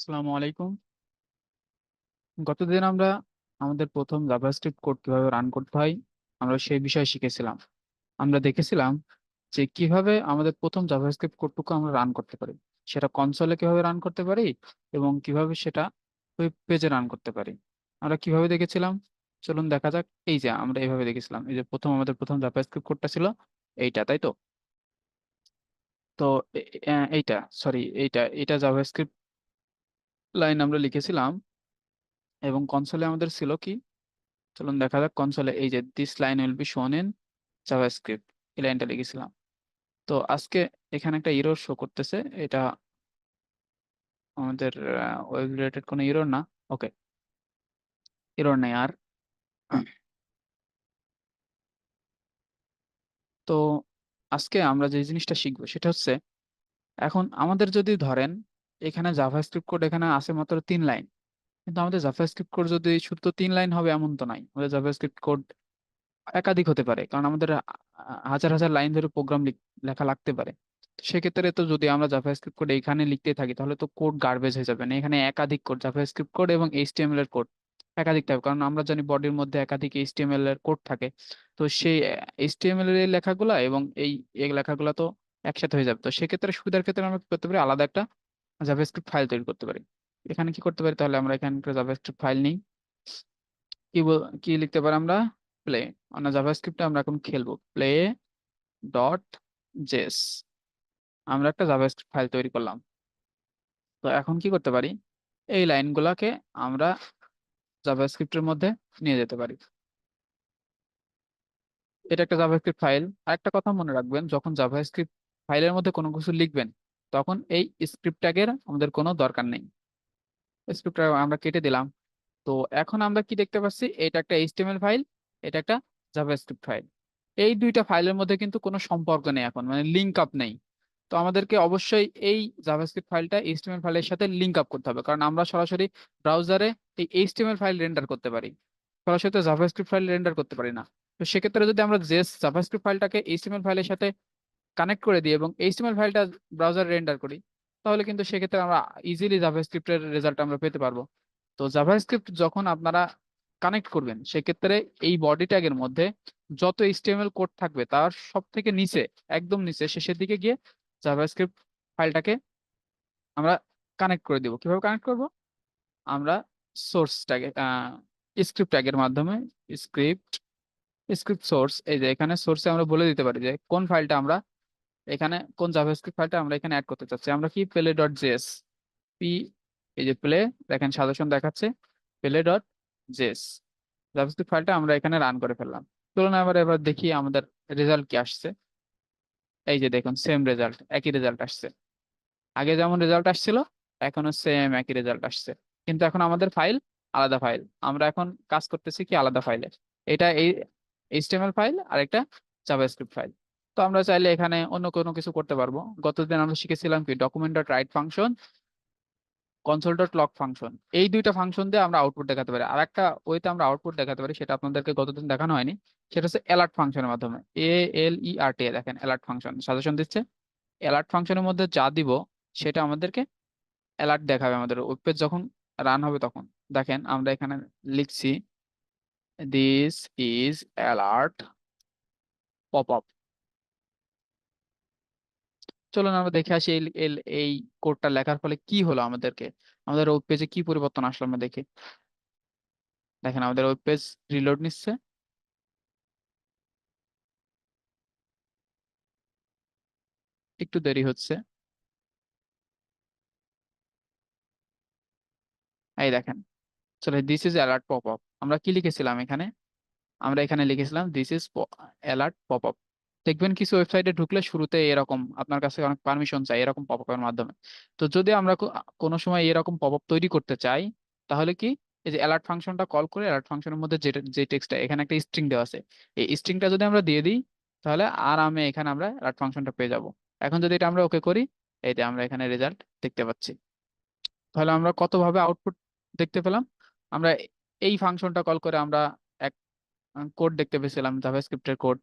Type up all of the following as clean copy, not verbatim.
আসসালামু আলাইকুম। গতদিন আমরা আমাদের প্রথম জাভাস্ক্রিপ্ট কোড কিভাবে রান করতে হয় আমরা সেই বিষয়ে শিখেছিলাম। আমরা দেখেছিলাম যে কিভাবে আমাদের প্রথম জাভাস্ক্রিপ্ট কোডটুকু আমরা রান করতে পারি, সেটা কনসোলে কিভাবে রান করতে পারি এবং কিভাবে সেটা ওয়েব পেজে রান করতে পারি। আমরা কিভাবে দেখেছিলাম, চলুন দেখা যাক। এই যে আমরা এইভাবে দেখেছিলাম, এই যে আমাদের প্রথম জাভাস্ক্রিপ্ট কোডটা ছিল এইটা, তাই তো? তো এইটা, সরি, এইটা এটা জাভাস্ক্রিপ্ট লাইন আমরা লিখেছিলাম এবং কনসোলে আমাদের ছিল কি, চলুন দেখা যাক। কনসোলে এই যে দিস লাইন উইল বি শোন ইন জাভাস্ক্রিপ্ট, এই লাইনটা লিখেছিলাম। তো আজকে এখানে একটা এরর শো করতেছে, এটা আমাদের ওয়েব রিলেটেড কোনো এরর না। ওকে, এরর নেই আর। তো আজকে আমরা যে জিনিসটা শিখবো সেটা হচ্ছে, এখন আমাদের যদি ধরেন এখানে জাভাস্ক্রিপ্ট কোড এখানে আছে মাত্র 3 লাইন, কিন্তু আমাদের জাভাস্ক্রিপ্ট কোড যদি শুধু 3 লাইন হবে এমন তো নাই, আমাদের জাভাস্ক্রিপ্ট কোড একাধিক হতে পারে, কারণ আমাদের হাজার হাজার লাইন ধরে প্রোগ্রাম লেখা লাগতে পারে। তো সেক্ষেত্রে তো যদি আমরা জাভাস্ক্রিপ্ট কোড এখানে লিখতে থাকি তাহলে তো কোড গার্বেজ হয়ে যাবে না। এখানে একাধিক কোড, জাভাস্ক্রিপ্ট কোড এবং এইচটিএমএল এর কোড একাধিক থাকবে, কারণ আমরা জানি বডির মধ্যে একাধিক এইচটিএমএল এর কোড থাকে। তো সেই এইচটিএমএল এর লেখাগুলা এবং এই লেখাগুলা তো একসাথে হয়ে যাবে। তো সেক্ষেত্রে সুবিধার ক্ষেত্রে আমরা কি করতে পারি, আলাদা একটা জাভাস্ক্রিপ্ট ফাইল তৈরি করতে পারি। এখানে কি করতে পারি, তাহলে আমরা এখানে একটা জাভাস্ক্রিপ্ট ফাইল নিই। কি লিখতে পারি আমরা, প্লে, মানে জাভাস্ক্রিপ্টে আমরা এখন খেলবো প্লে ডট জেস। আমরা একটা জাভাস্ক্রিপ্ট ফাইল তৈরি করলাম। তো এখন কি করতে পারি, এই লাইনগুলোকে আমরা জাভাস্ক্রিপ্টের মধ্যে নিয়ে যেতে পারি। এটা একটা জাভাস্ক্রিপ্ট ফাইল। আর একটা কথা মনে রাখবেন, যখন জাভাস্ক্রিপ্ট ফাইলের মধ্যে কোনো কিছু লিখবেন তখন এই স্ক্রিপ্ট ট্যাগের আমাদের কোনো দরকার নেই। স্ক্রিপ্ট ট্যাগ আমরা কেটে দিলাম। তো এখন আমরা কি দেখতে পাচ্ছি, এটা একটা এইচটিএমএল ফাইল, এটা একটা জাভাস্ক্রিপ্ট ফাইল। এই দুইটা ফাইলের মধ্যে কিন্তু কোনো সম্পর্ক নেই, এখন মানে লিঙ্ক আপ নেই। তো আমাদেরকে অবশ্যই এই জাভাস্ক্রিপ্ট ফাইলটা এইচটিএমএল ফাইলের সাথে লিঙ্ক আপ করতে হবে, কারণ আমরা সরাসরি ব্রাউজারে এই এইচটিএমএল ফাইল রেন্ডার করতে পারি, সরাসরি তো জাভাস্ক্রিপ্ট ফাইল রেন্ডার করতে পারি না। তো সেক্ষেত্রে যদি আমরা জাভাস্ক্রিপ্ট ফাইলটাকে এইচটিএমএল ফাইলের সাথে কানেক্ট করে দিই এবং এইচটিএমএল ফাইলটা ব্রাউজারে রেন্ডার করি, তাহলে কিন্তু সেক্ষেত্রে আমরা ইজিলি জাভাস্ক্রিপ্টের রেজাল্ট আমরা পেতে পারবো। তো জাভাস্ক্রিপ্ট যখন আপনারা কানেক্ট করবেন সেক্ষেত্রে এই বডি ট্যাগের মধ্যে যত এইচটিএমএল কোড থাকবে তার সব থেকে নিচে, একদম নিচে শেষের দিকে গিয়ে জাভাস্ক্রিপ্ট ফাইলটাকে আমরা কানেক্ট করে দিব। কিভাবে কানেক্ট করব, আমরা সোর্স ট্যাগে, স্ক্রিপ্ট ট্যাগের মাধ্যমে, স্ক্রিপ্ট স্ক্রিপ্ট সোর্স, এই যে এখানে সোর্সে আমরা বলে দিতে পারি যে কোন ফাইলটা আমরা এখানে, কোন জাভাস্ক্রিপ্ট ফাইলটা আমরা এখানে অ্যাড করতে চাচ্ছি। আমরা কি প্লে ডট জেএস, পি, এই যে প্লে, দেখেন সাজেশন দেখাচ্ছে প্লে ডট জেএস জাভাস্ক্রিপ্ট ফাইলটা আমরা এখানে রান করে ফেললাম। চলুন এবার দেখি আমাদের রেজাল্ট কি আসছে। এই যে দেখুন, সেম রেজাল্ট, একই রেজাল্ট আসছে। আগে যেমন রেজাল্ট আসছিল এখনো সেম একই রেজাল্ট আসছে, কিন্তু এখন আমাদের ফাইল আলাদা ফাইল। আমরা এখন কাজ করতেছি কি আলাদা ফাইলে, এটা এই এইচটিএমএল ফাইল আর একটা জাভাস্ক্রিপ্ট ফাইল। তো আমরা চাইলে এখানে অন্য কোনো কিছু করতে পারবো। গতদিন আমরা শিখেছিলাম কি document dot right function, console dot log function, এই দুইটা ফাংশন দিয়ে আমরা আউটপুট দেখাতে পারি। আর একটা ওইতে আমরা আউটপুট দেখাতে পারি, সেটা আপনাদেরকে গতদিন দেখানো হয়নি। সেটা হচ্ছে অ্যালার্ট ফাংশনের মাধ্যমে, ALERT, দেখেন অ্যালার্ট ফাংশন সাজেশন দিচ্ছে। অ্যালার্ট ফাংশনের মধ্যে যা দিব সেটা আমাদেরকে অ্যালার্ট দেখাবে আমাদের ওয়েব পেজ যখন রান হবে তখন। দেখেন আমরা এখানে লিখছি this is alert pop up. চলুন আমরা দেখে আসি এই কোডটা লেখার ফলে কি হলো আমাদেরকে, আমাদের ওয়েব পেজে কি পরিবর্তন আসলো আমরা দেখি। দেখেন আমাদের ওয়েব পেজ রিলোড নিচ্ছে, একটু দেরি হচ্ছে। এই দেখেন, চলে this is alert pop up. আমরা কি লিখেছিলাম এখানে, আমরা এখানে লিখেছিলাম this is alert pop up. দেখবেন কিছু ওয়েবসাইটে ঢুকলে শুরুতে এরকম আপনার কাছে অনেক পারমিশন চাই এরকম পপ আপের মাধ্যমে। তো যদি আমরা কোনো সময় এরকম পপ আপ তৈরি করতে চাই, তাহলে কি, এই যে অ্যালার্ট ফাংশনটা কল করে অ্যালার্ট ফাংশনের মধ্যে যে টেক্সটটা এখানে একটা স্ট্রিং দেওয়া আছে, এই স্ট্রিংটা যদি আমরা দিয়ে দিই তাহলে আরামে এখানে আমরা অ্যালার্ট ফাংশনটা পেয়ে যাব। এখন যদি এটা আমরা ওকে করি, এই যে আমরা এখানে রেজাল্ট দেখতে পাচ্ছি। তাহলে আমরা কতভাবে আউটপুট দেখতে পেলাম। আমরা এই ফাংশনটা কল করে আমরা এক কোড দেখতে পেয়েছিলাম, জাভাস্ক্রিপ্টের কোড।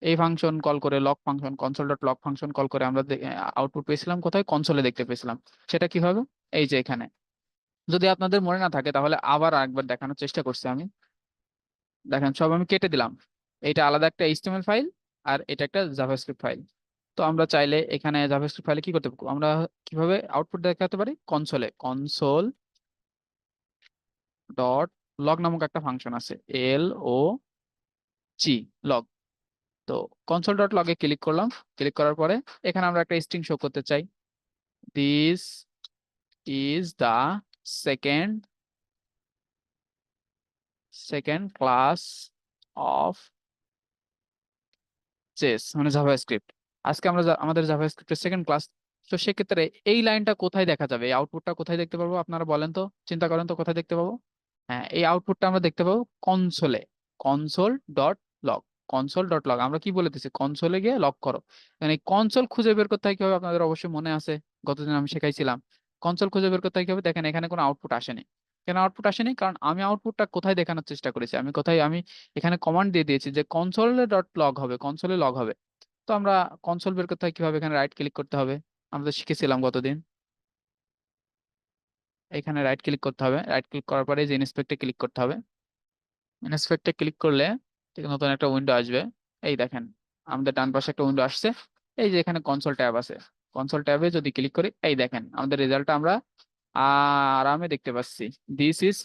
এই ফাংশন কল করে log function, console dot log function call করে আমরা আউটপুট পেয়েছিলাম কোথায়, কনসোলে দেখতে পেয়েছিলাম। সেটা কিভাবে, এই যে এখানে যদি আপনাদের মনে না থাকে তাহলে আবার একবার দেখানোর চেষ্টা করছি আমি। দেখেন সব আমি কেটে দিলাম। এটা আলাদা একটা এইচটিএমএল ফাইল, আর এটা একটা জাভাস্ক্রিপ্ট ফাইল। তো আমরা চাইলে এখানে জাভাস্ক্রিপ্ট ফাইলে কি করতে পারি, আমরা কিভাবে আউটপুট দেখাতে পারি, কনসোলে কনসোল ডট লগ নামক একটা ফাংশন আছে, LOG, লগ। তো কনসোল ডট লগে ক্লিক করলাম। ক্লিক করার পরে এখানে আমরা একটা স্ট্রিং শো করতে চাই, this is the second second class of JS, মানে জাভাস্ক্রিপ্ট। আজকে আমরা আমাদের জাভাস্ক্রিপ্টের সেকেন্ড ক্লাস। তো সেক্ষেত্রে এই লাইনটা কোথায় দেখা যাবে, এই আউটপুটটা কোথায় দেখতে পাবো, আপনারা বলেন তো, চিন্তা করেন তো কোথায় দেখতে পাবো। হ্যাঁ, এই আউটপুটটা আমরা দেখতে পাবো কনসোলে, console dot log. Console dot log আমরা কি বলে দিচ্ছি, কনসোলে গিয়ে লগ করো। মানে কনসোল খুঁজে বের করতে হয় কি হবে, আপনাদের অবশ্যই মনে আছে, গতদিন আমি শেখাইছিলাম। কনসোল খুঁজে বের করতে হয় কি হবে, দেখেন এখানে কোনো আউটপুট আসেনি। কেন আউটপুট আসেনি, কারণ আমি আউটপুটটা কোথায় দেখানোর চেষ্টা করেছি, আমি এখানে কমান্ড দিয়ে দিয়েছি যে কনসোলে ডট লগ হবে, কনসোলে লগ হবে। তো আমরা কনসোল বের করতে হয় কিভাবে, এখানে রাইট ক্লিক করতে হবে, আমরা তো শিখেছিলাম গতদিন। এখানে রাইট ক্লিক করতে হবে, রাইট ক্লিক করার পরে যে ইন্সপেক্টে ক্লিক করতে হবে। ইন্সপেক্টে ক্লিক করলে ঠিক নতুন একটা উইন্ডো আসবে। এই দেখেন আমাদের ডান পাশে একটা উইন্ডো আসছে। এই যে এখানে কনসোল ট্যাব আছে, কনসোল ট্যাবে যদি ক্লিক করি, এই দেখেন আমাদের রেজাল্টটা আমরা আরামে দেখতে পাচ্ছি। This is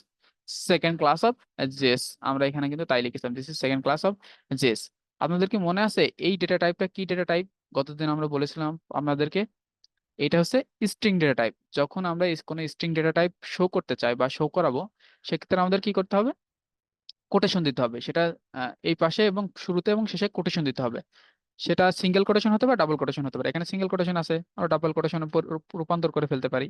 second class of JS, আমরা এখানে কিন্তু তাই লিখেছিলাম, this is second class of JS. আপনাদের কি মনে আছে এই ডেটা টাইপটা কি ডেটা টাইপ, গতদিন আমরা বলেছিলাম আপনাদেরকে, এটা হচ্ছে স্ট্রিং ডেটা টাইপ। যখন আমরা কোনো স্ট্রিং ডেটা টাইপ শো করতে চাই বা শো করাবো, সেক্ষেত্রে আমাদের কি করতে হবে, কোটেশন দিতে হবে। সেটা এই পাশে এবং শুরুতে এবং শেষে কোটেশন দিতে হবে। সেটা সিঙ্গেল কোটেশন হতে পারে, ডাবল কোটেশন হতে পারে। এখানে সিঙ্গেল কোটেশন আছে, আমরা ডাবল কোটেশনে রূপান্তর করে ফেলতে পারি।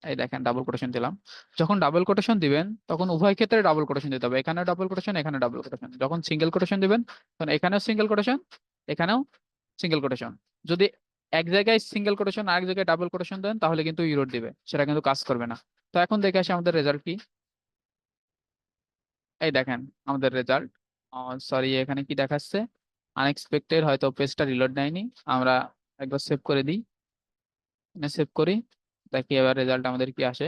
এই দেখেন ডাবল কোটেশন দিলাম। যখন ডাবল কোটেশন দিবেন তখন উভয় ক্ষেত্রে ডাবল কোটেশন দিতে হবে, এখানে ডাবল কোটেশন, এখানে ডাবল কোটেশন। যখন সিঙ্গেল কোটেশন দিবেন তখন এখানেও সিঙ্গেল কোটেশন, এখানেও সিঙ্গেল কোটেশন। যদি এক জায়গায় সিঙ্গেল কোটেশন আরেক জায়গায় ডাবল কোটেশন দেন তাহলে কিন্তু ইরর দিবে, সেটা কিন্তু কাজ করবে না। তো এখন দেখে আসি আমাদের রেজাল্ট কি। এই দেখেন আমাদের রেজাল্ট, সরি এখানে কি দেখাচ্ছে, আনএক্সপেক্টেড, হয়তো পেজটা রিলোড নেয়নি। আমরা একবার সেভ করে দিই, সেভ করি, দেখি এবার রেজাল্ট আমাদের কি আসে।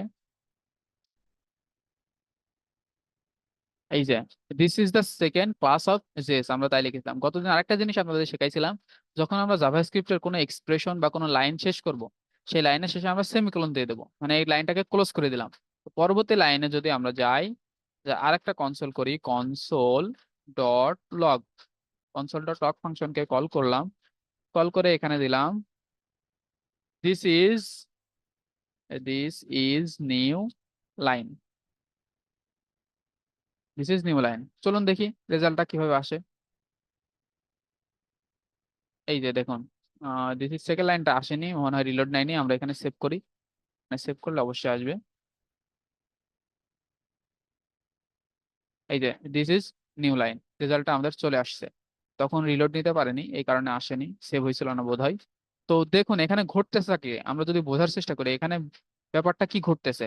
এই যে this is the second class of JS, আমরা তাই লিখেছিলাম। গতদিন আরেকটা জিনিস আপনাদের শেখাইছিলাম, যখন আমরা জাভাস্ক্রিপ্টের কোনো এক্সপ্রেশন বা কোনো লাইন শেষ করব, সেই লাইনের শেষে আমরা সেমিকোলন দিয়ে দেবো, মানে এই লাইনটাকে ক্লোজ করে দিলাম। তো পরবর্তী লাইনে যদি আমরা যাই, যে আরেকটা কনসোল করি, console dot log, console dot log ফাংশনকে কল করলাম। কল করে এখানে দিলাম this is this is new line, this is new line. চলুন দেখি রেজাল্টটা কিভাবে আসে। এই যে দেখুন, দিস ইজ সেকেন্ড লাইনটা আসেনি, মনে হয় রিলোড নেয়নি। আমরা এখানে সেভ করি, সেভ করলে অবশ্যই আসবে। এই যে দিস ইজ নিউ লাইন, রেজাল্টটা আমাদের চলে আসছে। তখন রিলোড নিতে পারেনি, এই কারণে আসেনি, সেভ হয়েছিল না বোধহয়। তো দেখুন এখানে ঘটতেছে কি, আমরা যদি বোঝার চেষ্টা করি এখানে ব্যাপারটা কি ঘটতেছে।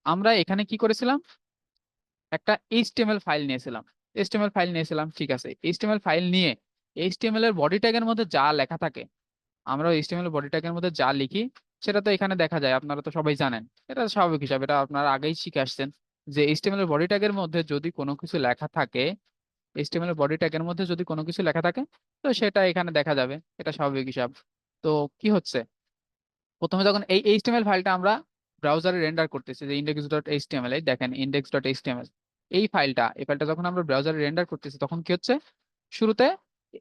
আমরা এখানে কি করেছিলাম, একটা এইচটিএমএল ফাইল নিয়েছিলাম। এইচটিএমএল ফাইল নিয়েছিলাম, ঠিক আছে। এইচটিএমএল ফাইল নিয়ে এইচটিএমএল এর বডি ট্যাগের মধ্যে যা লেখা থাকে, আমরা এইচটিএমএল বডি ট্যাগের মধ্যে যা লিখি সেটা তো এখানে দেখা যায়, আপনারা তো সবাই জানেন। এটা স্বাভাবিক হিসাব, এটা আপনারা আগেই শিখে আসছেন যে এইচটিএমএল এর বডি ট্যাগের মধ্যে যদি কোনো কিছু লেখা থাকে, এইচটিএমএল এর বডি ট্যাগের মধ্যে যদি কোনো কিছু লেখা থাকে, তো সেটা এখানে দেখা যাবে, এটা স্বাভাবিক হিসাব। তো কি হচ্ছে, প্রথমে যখন এই এইচটিএমএল ফাইলটা আমরা ব্রাউজারে রেন্ডার করতেছি, যে index ডট এইচটিএমএল, এই দেখেন index ডট এইচটিএমএল, এই ফাইলটা যখন আমরা ব্রাউজারে রেন্ডার করতেছি তখন কি হচ্ছে, শুরুতে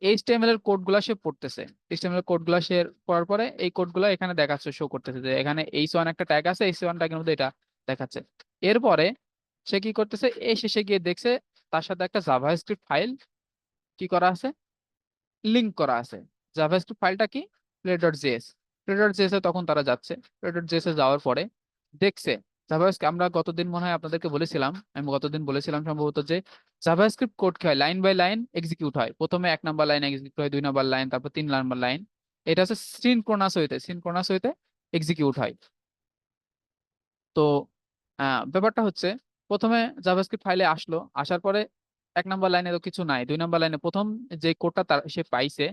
এইচটিএমএল এর কোডগুলা সে পড়তেছে। এইচটিএমএল এর কোডগুলা সে পড়ার পরে এই কোডগুলা এখানে দেখাচ্ছে, শো করতেছে যে এখানে এইচ1 একটা ট্যাগ আছে, এইচ1 ট্যাগের মধ্যে এটা দেখাচ্ছে। এরপরে সে কি করতেছে, এই শেষে গিয়ে দেখছে তার সাথে একটা জাভাস্ক্রিপ্ট ফাইল কি করা আছে, লিংক করা আছে। জাভাস্ক্রিপ্ট ফাইলটা কি, play.js। play.js এ তখন তারা যাচ্ছে, play.js এ যাওয়ার পরে দেখছে জাভাস্ক্রিপ্ট, আমরা গতদিন মনে হয় আপনাদেরকে বলেছিলাম, আমি গতদিন বলেছিলাম সম্ভবত, যে জাভাস্ক্রিপ্ট কোড কি হয়, লাইন বাই লাইন এক্সিকিউট হয়। প্রথমে 1 নাম্বার লাইন এক্সিকিউট হয়, 2 নাম্বার লাইন, তারপর 3 নাম্বার লাইন। এটা হচ্ছে সিনক্রোনাস হইতে এক্সিকিউট হয়। তো ব্যাপারটা হচ্ছে, প্রথমে জাভাস্ক্রিপ্ট ফাইলে আসলো, আসার পরে 1 নাম্বার লাইনে তো কিছু নাই, 2 নাম্বার লাইনে প্রথম যে কোডটা তার সে পাইছে,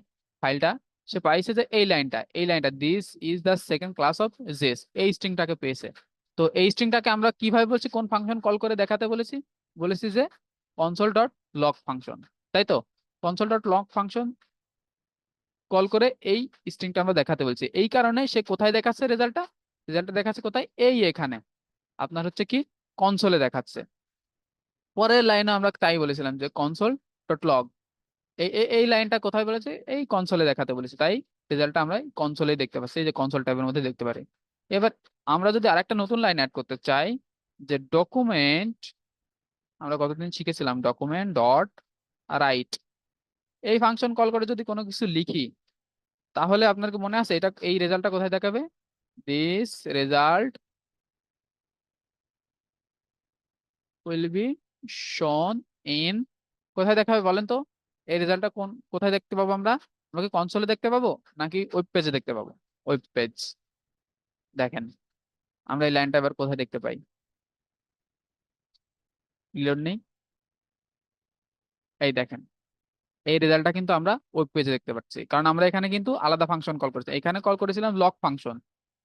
ফাইলটা সে পাইছে যে এই লাইনটা this is the second class of JS, এই স্ট্রিংটাকে পেয়েছে। তো এই স্ট্রিংটাকে আমরা কিভাবে বলছি, কোন ফাংশন কল করে দেখাতে বলেছি? বলেছি যে কনসোল ডট লগ ফাংশন, তাই তো। Console dot log function call করে এই স্ট্রিংটা আমরা দেখাতে বলছি। এই কারণে সে কোথায় দেখাচ্ছে রেজাল্টটা? রেজাল্টটা দেখাচ্ছে কোথায়? এই এখানে আপনার হচ্ছে কি কনসোলে দেখাচ্ছে। পরের লাইনে আমরা তাই বলেছিলাম যে কনসোল ডট লগ, এই এই এই লাইনটা কোথায় বলেছে? এই কনসোলে দেখাতে বলেছে, তাই রেজাল্টটা আমরা কনসোলে দেখতে পাচ্ছি, এই যে কনসোল ট্যাবের মধ্যে দেখতে পারি। এবার আমরা যদি আরেকটা নতুন লাইন অ্যাড করতে চাই, যে ডকুমেন্ট, আমরা কতদিন শিখেছিলাম ডকুমেন্ট ডট রাইট, এই ফাংশন কল করে যদি কোনো কিছু লিখি, তাহলে আপনার কি মনে আছে এটা, এই রেজাল্টটা কোথায় দেখাবে? দিস রেজাল্ট উইল বি শোন ইন, কোথায় দেখাবে বলেন তো? এই রেজাল্টটা কোথায় দেখতে পাবো আমরা? আমরা কি কনসোলে দেখতে পাবো নাকি ওয়েব পেজে দেখতে পাবো? Web page. দেখেন আমরা এই লাইনটা এবার কোথায় দেখতে পাই? রিলোড নেই, এই দেখেন এই রেজাল্টটা কিন্তু আমরা ওয়েব পেজে দেখতে পাচ্ছি, কারণ আমরা এখানে কিন্তু আলাদা ফাংশন কল করেছি। এখানে কল করেছিলাম লক ফাংশন।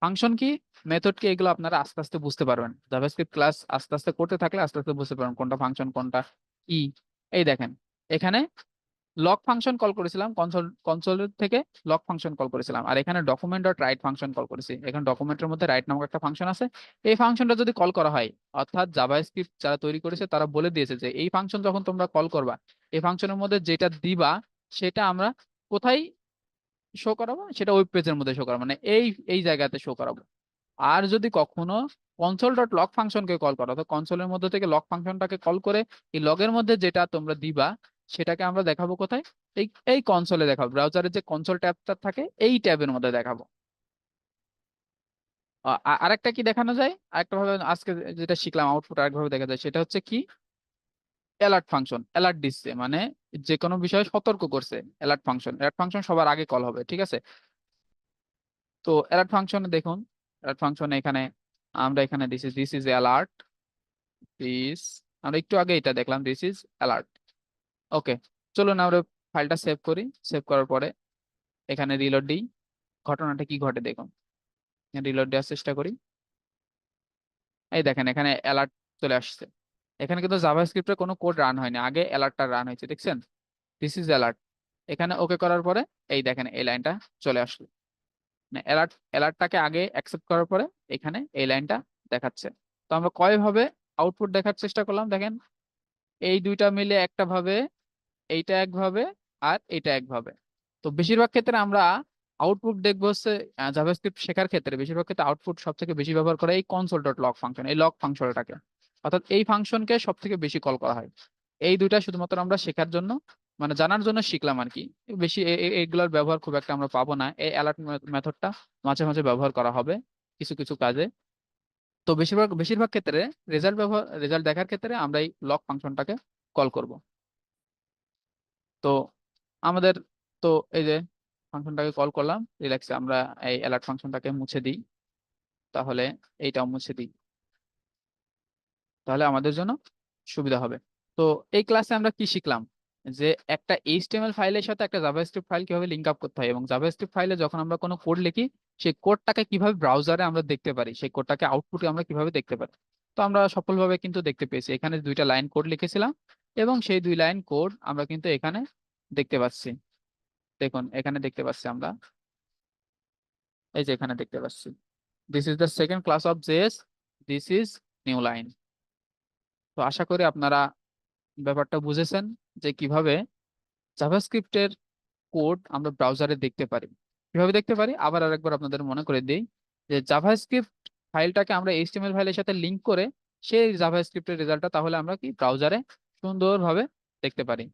ফাংশন কি, মেথড কি, এগুলো আপনারা আস্তে আস্তে বুঝতে পারবেন। জাভাস্ক্রিপ্ট ক্লাস আস্তে আস্তে করতে থাকলে আস্তে আস্তে বুঝতে পারবেন কোনটা ফাংশন কোনটা কি। এই দেখেন এখানে লক ফাংশন কল করেছিলাম, কনসোল থেকে লক ফাংশন কল করেছিলাম। আর এখানে document dot right function call করেছি। এখানে ডকুমেন্টের মধ্যে রাইট নামক একটা ফাংশন আছে। এই ফাংশনটা যদি কল করা হয়, অর্থাৎ জাভাস্ক্রিপ্ট যারা তৈরি করেছে তারা বলে দিয়েছে যে এই ফাংশন যখন তোমরা কল করবা, এই ফাংশনের মধ্যে যেটা দিবা সেটা আমরা কোথায় শো করাবো? সেটা ওয়েব পেজের মধ্যে শো করাবো, মানে এই এই জায়গাতে শো করাবো। আর যদি কখনো কনসোল ডট লগ ফাংশনকে কল করো, তো কনসোলের মধ্যে থেকে লগ ফাংশনটাকে কল করে এই লগের মধ্যে যেটা তোমরা দিবা সেটাকে আমরা দেখাবো কোথায়? এই এই কনসোলে দেখাবো, ব্রাউজারের যে কনসোল ট্যাবটা থাকে এই ট্যাবের মধ্যে দেখাবো। আরেকটা কি দেখানো যায়, আরেকটা ভাবে আজকে যেটা শিখলাম আউটপুট আরেকভাবে দেখা যায়, সেটা হচ্ছে কি অ্যালার্ট ফাংশন। অ্যালার্ট দিচ্ছে মানে যে কোনো বিষয়ে সতর্ক করছে। অ্যালার্ট ফাংশন, অ্যালার্ট ফাংশন সবার আগে কল হবে, ঠিক আছে। তো অ্যালার্ট ফাংশনে দেখুন, অ্যালার্ট ফাংশনে এখানে আমরা এখানে দিস ইজ অ্যালার্ট, দিস, আমরা একটু আগে এটা দেখলাম দিস ইজ অ্যালার্ট। ওকে, চলুন আমরা ফাইলটা সেভ করি। সেভ করার পরে এখানে রিলোড দিই, ঘটনাটা কি ঘটে দেখুন। রিলোড দেওয়ার চেষ্টা করি, এই দেখেন এখানে অ্যালার্ট চলে আসছে। এখানে কিন্তু জাভাস্ক্রিপ্টের কোনো কোড রান হয়নি, আগে অ্যালার্টটা রান হয়েছে, দেখছেন দিস ইজ অ্যালার্ট। এখানে ওকে করার পরে এই দেখেন এই লাইনটা চলে আসলো, মানে অ্যালার্টটাকে আগে অ্যাকসেপ্ট করার পরে এখানে এই লাইনটা দেখাচ্ছে। তো আমরা কয়ভাবে আউটপুট দেখার চেষ্টা করলাম দেখেন, এই দুইটা মিলে একটা ভাবে, এইটা একভাবে, আর এটা একভাবে। তো বেশিরভাগ ক্ষেত্রে আমরা আউটপুট দেখবো হচ্ছে জাভাস্ক্রিপ্ট শেখার ক্ষেত্রে বেশিরভাগ ক্ষেত্রে আউটপুট সব থেকে বেশি ব্যবহার করে এই কনসোল ডট লগ ফাংশন, এই লগ ফাংশনটাকে, অর্থাৎ এই ফাংশনকে সব থেকে বেশি কল করা হয়। এই দুইটা শুধুমাত্র আমরা শেখার জন্য, মানে জানার জন্য শিখলাম আর কি। বেশি এইগুলোর ব্যবহার খুব একটা আমরা পাবো না। এই অ্যালার্ট মেথডটা মাঝে মাঝে ব্যবহার করা হবে কিছু কিছু কাজে। তো বেশিরভাগ বেশিরভাগ ক্ষেত্রে রেজাল্ট দেখার ক্ষেত্রে আমরা এই লগ ফাংশনটাকে কল করব। তো আমাদের, তো এই যে ফাংশনটাকে কল করলাম, রিল্যাক্সে আমরা এই অ্যালার্ট ফাংশনটাকে মুছে দিই, তাহলে এইটাও মুছে দিই, তাহলে আমাদের জন্য সুবিধা হবে। তো এই ক্লাসে আমরা কি শিখলাম, যে একটা এইচটিএমএল ফাইলের সাথে একটা জাভাস্ক্রিপ্ট ফাইল কিভাবে লিংক আপ করতে হয়, এবং জাভাস্ক্রিপ্ট ফাইলে যখন আমরা কোনো কোড লিখি সেই কোডটাকে কিভাবে ব্রাউজারে আমরা দেখতে পারি, সেই কোডটাকে আউটপুটে আমরা কিভাবে দেখতে পারি। তো আমরা সফলভাবে কিন্তু দেখতে পেয়েছি, এখানে দুইটা লাইন কোড লিখেছিলাম এবং সেই দুই লাইন কোড আমরা কিন্তু এখানে দেখতে পাচ্ছি। দেখুন এখানে দেখতে পাচ্ছি আমরা, এই যে এখানে দেখতে পাচ্ছি this is the second class of JS, this is new line. তো আশা করি আপনারা ব্যাপারটা বুঝেছেন যে কিভাবে জাভাস্ক্রিপ্টের কোড আমরা ব্রাউজারে দেখতে পারি। কিভাবে দেখতে পারি আবার আরেকবার আপনাদের মনে করে দিই, যে জাভাস্ক্রিপ্ট ফাইলটাকে আমরা এইচটিএমএল ফাইলের সাথে লিংক করে সেই জাভাস্ক্রিপ্টের রেজাল্টটা তাহলে আমরা কি ব্রাউজারে সুন্দরভাবে দেখতে পারি।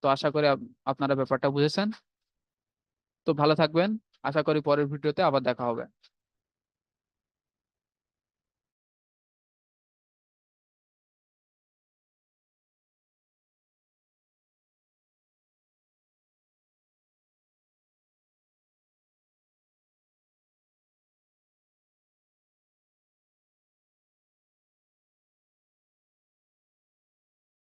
তো আশা করি আপনারা ব্যাপারটা বুঝেছেন। তো ভালো থাকবেন, আশা করি পরের ভিডিওতে আবার দেখা হবে।